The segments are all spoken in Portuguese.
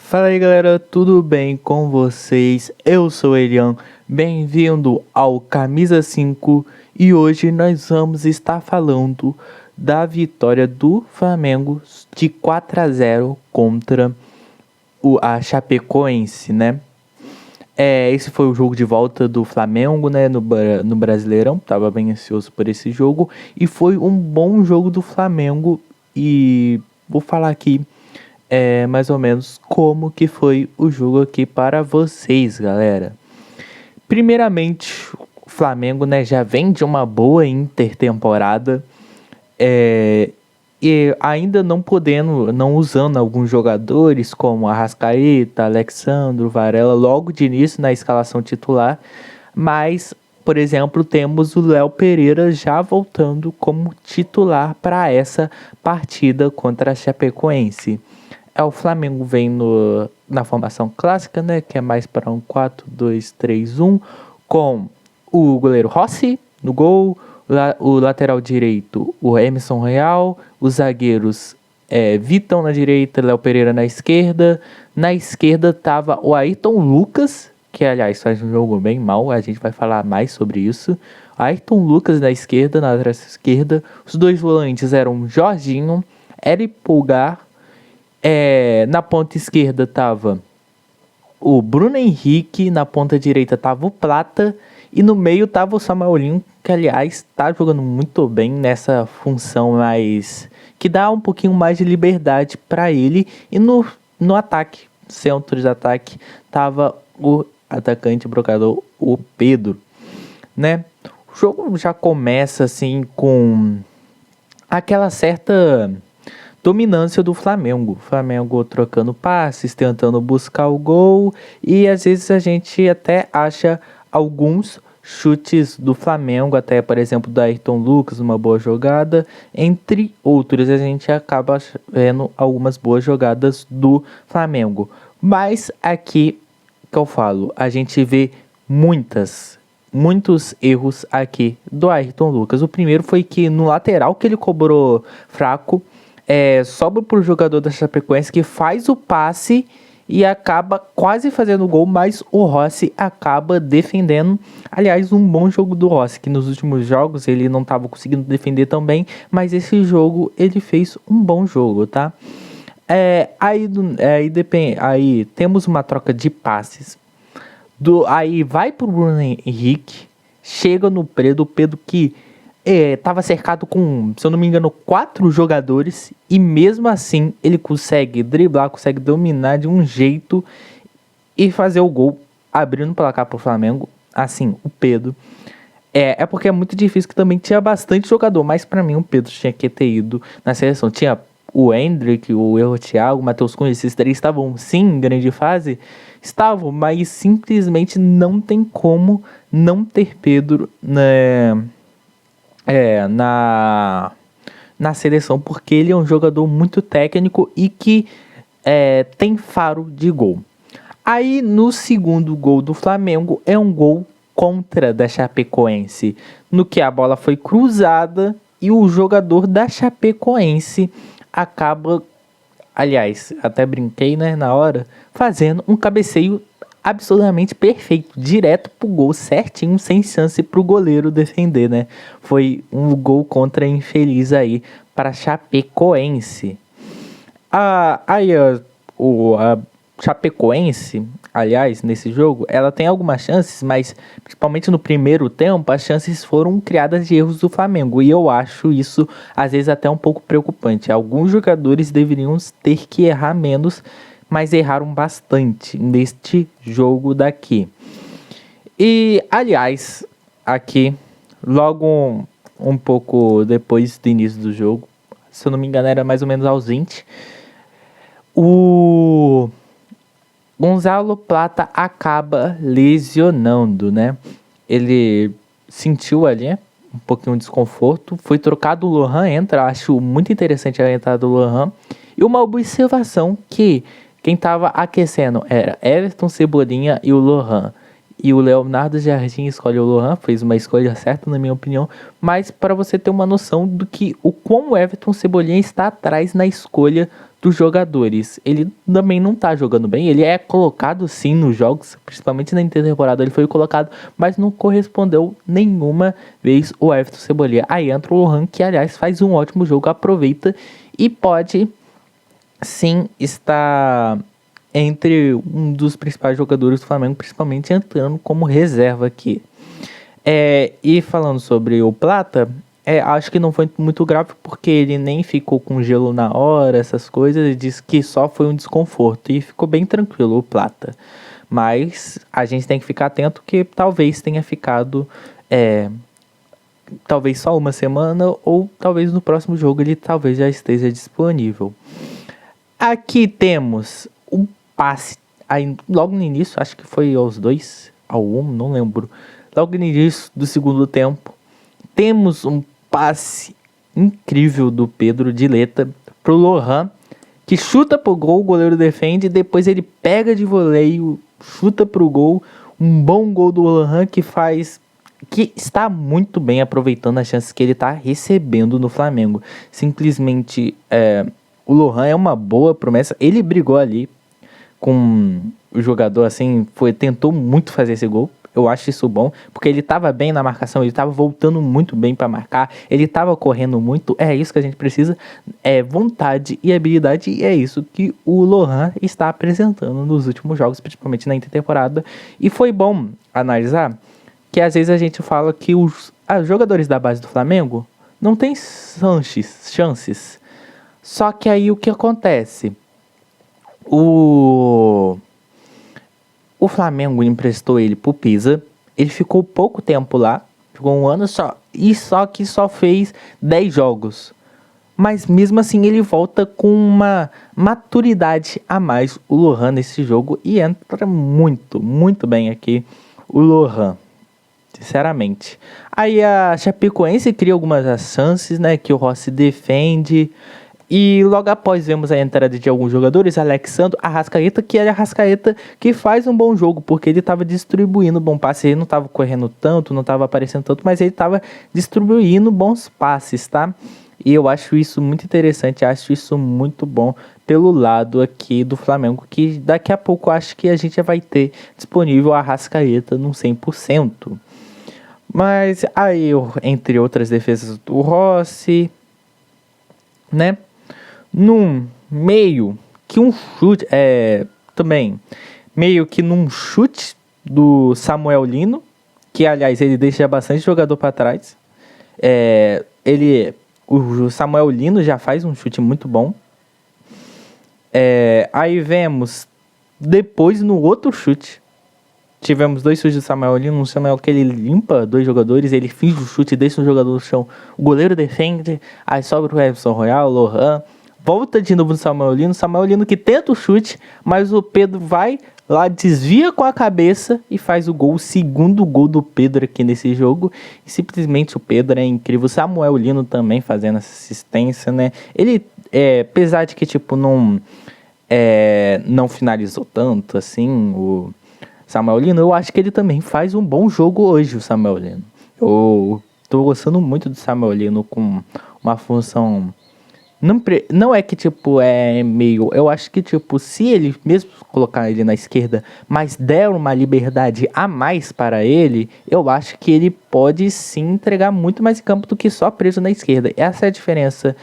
Fala aí galera, tudo bem com vocês? Eu sou o Elian, bem-vindo ao Camisa 5 e hoje nós vamos estar falando da vitória do Flamengo de 4-0 contra a Chapecoense, né? Esse foi o jogo de volta do Flamengo, né, no Brasileirão. Tava bem ansioso por esse jogo e foi um bom jogo do Flamengo e vou falar aqui mais ou menos como que foi o jogo aqui para vocês, galera. Primeiramente, o Flamengo, né, já vem de uma boa intertemporada e ainda não usando alguns jogadores como Arrascaeta, Alexandro, Varela logo de início na escalação titular, mas, por exemplo, temos o Léo Pereira já voltando como titular para essa partida contra a Chapecoense. O Flamengo vem na formação clássica, né, que é mais para um 4-2-3-1, com o goleiro Rossi no gol, o lateral direito, o Emerson Real, os zagueiros Vitão na direita, Léo Pereira na esquerda. Na esquerda tava o Ayrton Lucas, que aliás faz um jogo bem mal, a gente vai falar mais sobre isso. Ayrton Lucas na esquerda, na lateral esquerda. Os dois volantes eram Jorginho, Eric Pulgar. Na ponta esquerda tava o Bruno Henrique, na ponta direita tava o Plata e no meio tava o Samuelinho, que aliás tá jogando muito bem nessa função mais que dá um pouquinho mais de liberdade para ele. E no ataque, centro de ataque, tava o atacante brocador, o Pedro, né? O jogo já começa assim com aquela certa dominância do Flamengo. O Flamengo trocando passes, tentando buscar o gol. E às vezes a gente até acha alguns chutes do Flamengo, até por exemplo da Ayrton Lucas, uma boa jogada. Entre outros, a gente acaba vendo algumas boas jogadas do Flamengo. Mas aqui que eu falo, a gente vê muitos erros aqui do Ayrton Lucas. O primeiro foi que no lateral que ele cobrou fraco, sobra pro jogador da Chapecoense que faz o passe e acaba quase fazendo o gol, mas o Rossi acaba defendendo. Aliás, um bom jogo do Rossi, que nos últimos jogos ele não estava conseguindo defender tão bem, mas esse jogo ele fez um bom jogo, tá? Aí temos uma troca de passes. Aí vai pro Bruno Henrique, chega no Pedro, o Pedro que tava cercado com, se eu não me engano, 4 jogadores e mesmo assim ele consegue driblar, consegue dominar de um jeito e fazer o gol, abrindo o placar pro Flamengo. Assim, o Pedro porque é muito difícil, que também tinha bastante jogador, mas pra mim o Pedro tinha que ter ido na seleção. Tinha o Hendrick, o Thiago, o Matheus Cunha, esses três estavam sim em grande fase, estavam, mas simplesmente não tem como não ter Pedro, né, na seleção, porque ele é um jogador muito técnico e que tem faro de gol. Aí no segundo gol do Flamengo é um gol contra da Chapecoense, no que a bola foi cruzada e o jogador da Chapecoense acaba, aliás, até brinquei, né, na hora, fazendo um cabeceio absolutamente perfeito, direto pro gol, certinho, sem chance pro goleiro defender, né? Foi um gol contra infeliz aí para Chapecoense. A Chapecoense, aliás, nesse jogo, ela tem algumas chances, mas principalmente no primeiro tempo, as chances foram criadas de erros do Flamengo, e eu acho isso às vezes até um pouco preocupante. Alguns jogadores deveriam ter que errar menos, mas erraram bastante neste jogo daqui. E, aliás, aqui, logo um pouco depois do início do jogo, se eu não me engano era mais ou menos aos 20, o Gonzalo Plata acaba lesionando, né? Ele sentiu ali um pouquinho de desconforto, foi trocado, o Lohan entra, acho muito interessante a entrada do Lohan. E uma observação que quem estava aquecendo era Everton, Cebolinha e o Lohan. E o Leonardo Jardim escolhe o Lohan, fez uma escolha certa na minha opinião, mas para você ter uma noção do que o quão o Everton Cebolinha está atrás na escolha dos jogadores. Ele também não tá jogando bem. Ele é colocado sim nos jogos, principalmente na intertemporada ele foi colocado, mas não correspondeu nenhuma vez o Everton Cebolinha. Aí entra o Lohan, que aliás faz um ótimo jogo, aproveita e pode sim estar entre um dos principais jogadores do Flamengo, principalmente entrando como reserva aqui. E falando sobre o Plata, acho que não foi muito grave porque ele nem ficou com gelo na hora, essas coisas. Ele disse que só foi um desconforto e ficou bem tranquilo o Plata. Mas a gente tem que ficar atento que talvez tenha ficado talvez só uma semana ou talvez no próximo jogo ele talvez já esteja disponível. Aqui temos um passe, aí, logo no início, acho que foi aos 2, ao 1, não lembro. Logo no início do segundo tempo, temos um passe incrível do Pedro Dileta pro Lohan, que chuta pro gol, o goleiro defende, depois ele pega de voleio, chuta pro gol, um bom gol do Lohan que está muito bem aproveitando as chances que ele está recebendo no Flamengo. Simplesmente, o Lohan é uma boa promessa, ele brigou ali com o jogador, assim, tentou muito fazer esse gol. Eu acho isso bom, porque ele estava bem na marcação, ele estava voltando muito bem para marcar, ele estava correndo muito. É isso que a gente precisa, vontade e habilidade, e é isso que o Lohan está apresentando nos últimos jogos, principalmente na intertemporada. E foi bom analisar que às vezes a gente fala que os jogadores da base do Flamengo não têm chances. Só que aí o que acontece? O Flamengo emprestou ele pro Pisa. Ele ficou pouco tempo lá. Ficou um ano só. E só que só fez 10 jogos. Mas mesmo assim ele volta com uma maturidade a mais. O Lohan nesse jogo. E entra muito, muito bem aqui o Lohan. Sinceramente. Aí a Chapecoense cria algumas chances, né? Que o Rossi defende. E logo após vemos a entrada de alguns jogadores, Alexandro, Arrascaeta, que era Arrascaeta que faz um bom jogo, porque ele estava distribuindo bom passe, ele não estava correndo tanto, não estava aparecendo tanto, mas ele estava distribuindo bons passes, tá? E eu acho isso muito interessante, acho isso muito bom pelo lado aqui do Flamengo, que daqui a pouco acho que a gente já vai ter disponível a Arrascaeta no 100%. Mas aí, entre outras defesas do Rossi, né? Num meio que um chute, também meio que num chute do Samuel Lino, que aliás ele deixa bastante jogador para trás. O Samuel Lino já faz um chute muito bom. Aí vemos depois no outro chute. Tivemos 2 chutes do Samuel Lino, um Samuel que ele limpa 2 jogadores, ele finge o chute, deixa um jogador no chão, o goleiro defende, aí sobra o Everton Royal, o Lohan, volta de novo no Samuel Lino que tenta o chute, mas o Pedro vai lá, desvia com a cabeça e faz o gol, o segundo gol do Pedro aqui nesse jogo, e simplesmente o Pedro é incrível, o Samuel Lino também fazendo essa assistência, né, ele, apesar de que tipo, não finalizou tanto, assim, o Samuel Lino, eu acho que ele também faz um bom jogo hoje, o Samuel Lino. Eu tô gostando muito do Samuel Lino com uma função... Não é que, tipo, meio... Eu acho que, tipo, se ele mesmo colocar ele na esquerda, mas der uma liberdade a mais para ele, eu acho que ele pode sim entregar muito mais em campo do que só preso na esquerda. Essa é a diferença.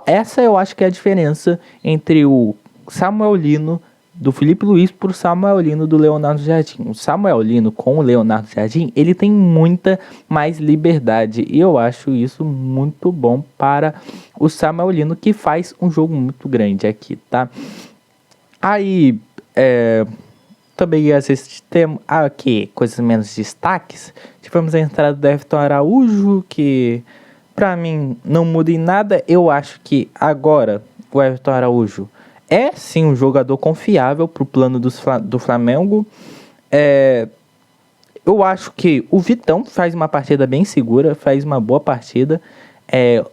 Essa eu acho que é a diferença entre o Samuel Lino do Felipe Luiz pro Samuel Lino do Leonardo Jardim. O Samuel Lino com o Leonardo Jardim, ele tem muita mais liberdade. E eu acho isso muito bom para o Samuel Lino, que faz um jogo muito grande aqui, tá? Aí, também temos aqui coisas menos destaques. Tivemos a entrada do Everton Araújo, que pra mim não muda em nada. Eu acho que agora o Everton Araújo é sim um jogador confiável para o plano do Flamengo. Eu acho que o Vitão faz uma partida bem segura, faz uma boa partida.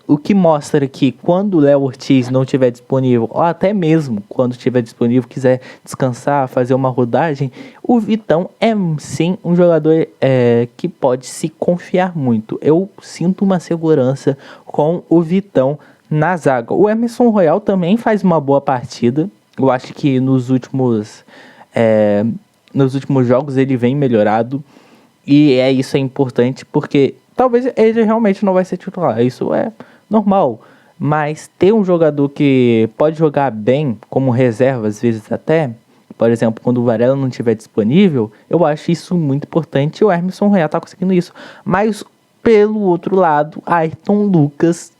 O que mostra que quando o Léo Ortiz não estiver disponível, ou até mesmo quando estiver disponível, quiser descansar, fazer uma rodagem, o Vitão é sim um jogador que pode se confiar muito. Eu sinto uma segurança com o Vitão Na zaga, o Emerson Royal também faz uma boa partida. Eu acho que nos últimos jogos ele vem melhorado. E isso é importante porque talvez ele realmente não vai ser titular. Isso é normal. Mas ter um jogador que pode jogar bem, como reserva às vezes até, por exemplo, quando o Varela não estiver disponível, eu acho isso muito importante e o Emerson Royal tá conseguindo isso. Mas pelo outro lado, Ayrton Lucas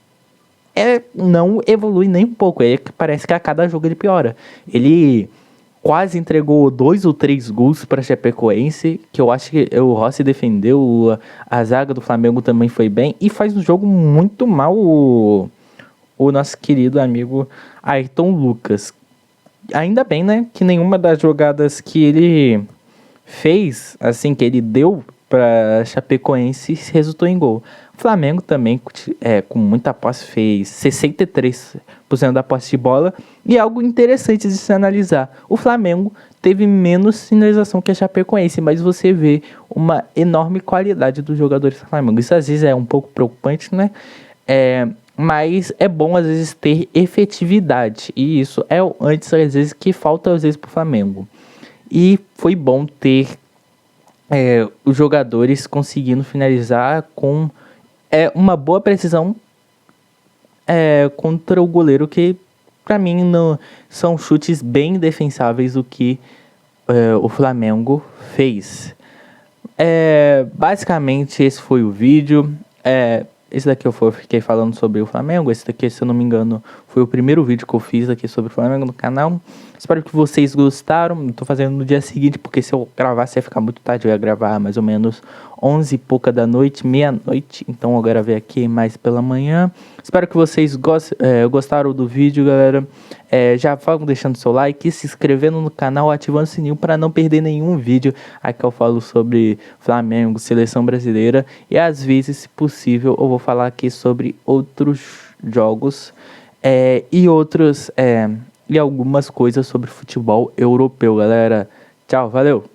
não evolui nem um pouco. Parece que a cada jogo ele piora. Ele quase entregou 2 ou 3 gols para Chapecoense, que eu acho que o Rossi defendeu, a zaga do Flamengo também foi bem, e faz um jogo muito mal o nosso querido amigo Ayrton Lucas. Ainda bem, né, que nenhuma das jogadas que ele fez, assim, que ele deu para Chapecoense resultou em gol. O Flamengo também, com muita posse, fez 63% da posse de bola. E algo interessante de se analisar: o Flamengo teve menos finalização que a Chapecoense, mas você vê uma enorme qualidade dos jogadores do Flamengo. Isso às vezes é um pouco preocupante, né? Mas é bom às vezes ter efetividade. E isso é antes às vezes que falta às vezes pro Flamengo. E foi bom ter os jogadores conseguindo finalizar com uma boa precisão contra o goleiro, que pra mim não são chutes bem defensáveis o que o Flamengo fez. Basicamente esse foi o vídeo. Esse daqui eu fiquei falando sobre o Flamengo. Esse daqui, se eu não me engano, foi o primeiro vídeo que eu fiz aqui sobre o Flamengo no canal. Espero que vocês gostaram. Estou fazendo no dia seguinte, porque se eu gravasse ia ficar muito tarde. Eu ia gravar mais ou menos 11 e pouca da noite, meia-noite. Então eu gravei aqui mais pela manhã. Espero que vocês gostaram do vídeo, galera. Já vão deixando seu like, se inscrevendo no canal, ativando o sininho para não perder nenhum vídeo. Aqui eu falo sobre Flamengo, seleção brasileira, e às vezes, se possível, eu vou falar aqui sobre outros jogos e algumas coisas sobre futebol europeu, galera. Tchau, valeu!